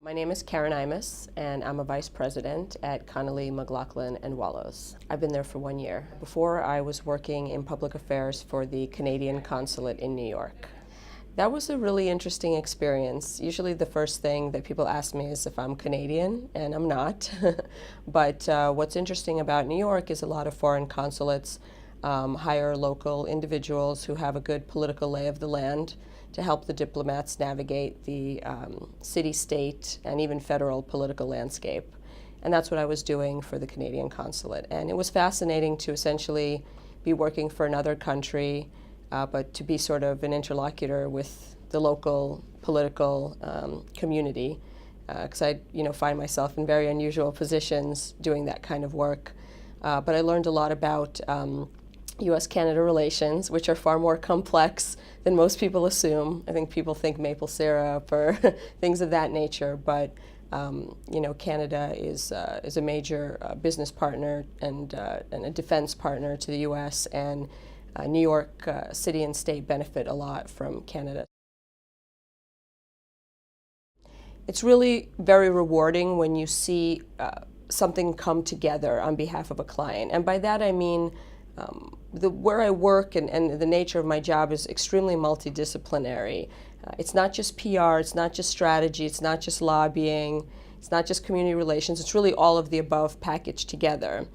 My name is Karen Imas, and I'm a vice president at Connolly, McLaughlin, and Wallows. I've been there for 1 year. Before, I was working in public affairs for the Canadian consulate in New York. That was a really interesting experience. Usually the first thing that people ask me is if I'm Canadian, and I'm not. But what's interesting about New York is a lot of foreign consulates hire local individuals who have a good political lay of the land to help the diplomats navigate the city, state, and even federal political landscape. And that's what I was doing for the Canadian consulate. And it was fascinating to essentially be working for another country, but to be sort of an interlocutor with the local political community, because I find myself in very unusual positions doing that kind of work. But I learned a lot about U.S.-Canada relations, which are far more complex than most people assume. I think people think maple syrup or things of that nature, but Canada is a major business partner and a defense partner to the U.S., and New York City and state benefit a lot from Canada. It's really very rewarding when you see something come together on behalf of a client, and by that I mean where I work and the nature of my job is extremely multidisciplinary. It's not just PR, it's not just strategy, it's not just lobbying, it's not just community relations, it's really all of the above packaged together.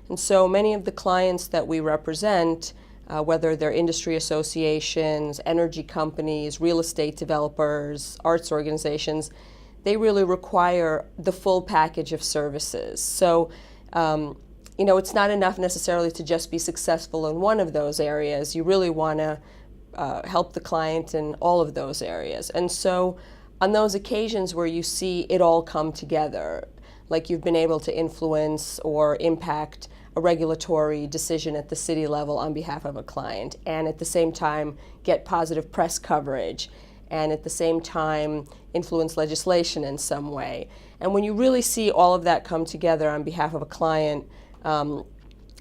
And so many of the clients that we represent, whether they're industry associations, energy companies, real estate developers, arts organizations, they really require the full package of services. So it's not enough necessarily to just be successful in one of those areas. You really want to help the client in all of those areas. And so on those occasions where you see it all come together, like you've been able to influence or impact a regulatory decision at the city level on behalf of a client, and at the same time get positive press coverage, and at the same time influence legislation in some way. And when you really see all of that come together on behalf of a client,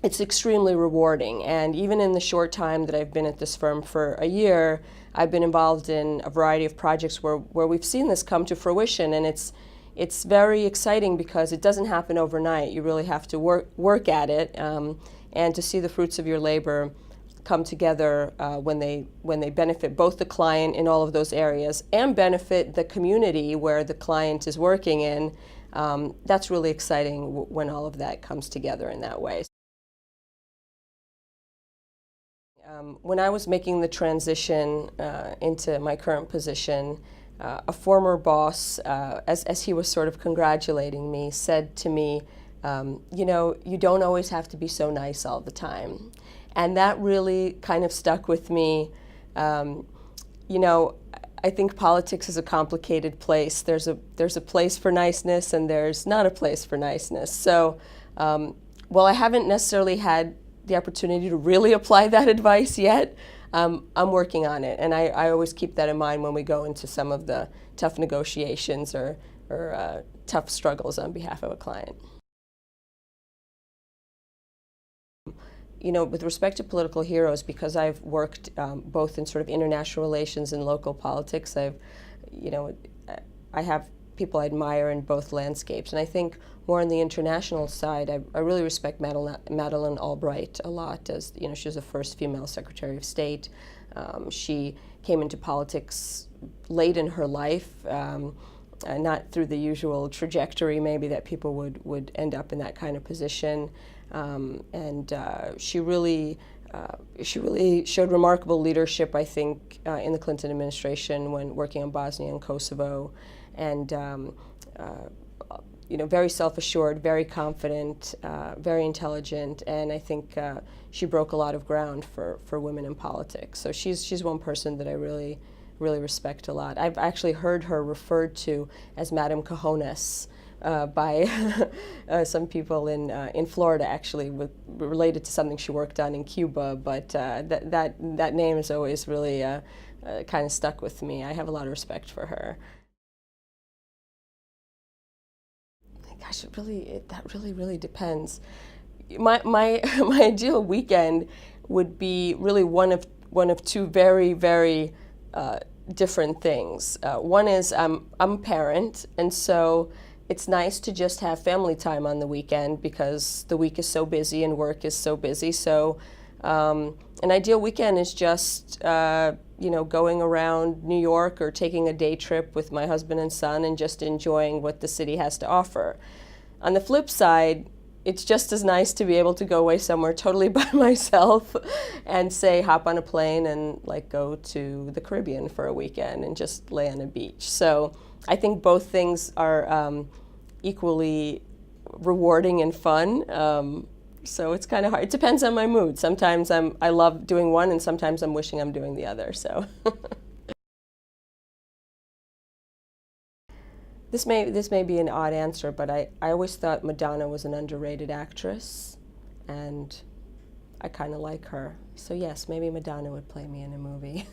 it's extremely rewarding. And even in the short time that I've been at this firm for a year, I've been involved in a variety of projects where we've seen this come to fruition, and it's very exciting because it doesn't happen overnight. You really have to work at it, and to see the fruits of your labor come together when they benefit both the client in all of those areas and benefit the community where the client is working in. That's really exciting when all of that comes together in that way. When I was making the transition into my current position, a former boss, as he was sort of congratulating me, said to me, you don't always have to be so nice all the time. And that really kind of stuck with me. I think politics is a complicated place. There's a place for niceness, and there's not a place for niceness. So while I haven't necessarily had the opportunity to really apply that advice yet, I'm working on it. And I always keep that in mind when we go into some of the tough negotiations or tough struggles on behalf of a client. With respect to political heroes, because I've worked both in sort of international relations and local politics, I have people I admire in both landscapes. And I think more on the international side, I really respect Madeleine Albright a lot. As she was the first female Secretary of State. She came into politics late in her life, not through the usual trajectory maybe that people would end up in that kind of position. She really showed remarkable leadership, I think, in the Clinton administration when working on Bosnia and Kosovo, and very self-assured, very confident, very intelligent, and I think she broke a lot of ground for women in politics. So she's one person that I really respect a lot. I've actually heard her referred to as Madame Cojones by some people in Florida, actually, related to something she worked on in Cuba. But that name has always really kind of stuck with me. I have a lot of respect for her. Gosh, that really depends. My ideal weekend would be really one of two very different things. One is I'm a parent, and so it's nice to just have family time on the weekend because the week is so busy and work is so busy. So an ideal weekend is just going around New York or taking a day trip with my husband and son and just enjoying what the city has to offer. On the flip side, it's just as nice to be able to go away somewhere totally by myself and say hop on a plane and like go to the Caribbean for a weekend and just lay on a beach. So I think both things are equally rewarding and fun. So it's kind of hard. It depends on my mood. Sometimes I love doing one, and sometimes I'm wishing I'm doing the other. So this may be an odd answer, but I always thought Madonna was an underrated actress, and I kind of like her. So yes, maybe Madonna would play me in a movie.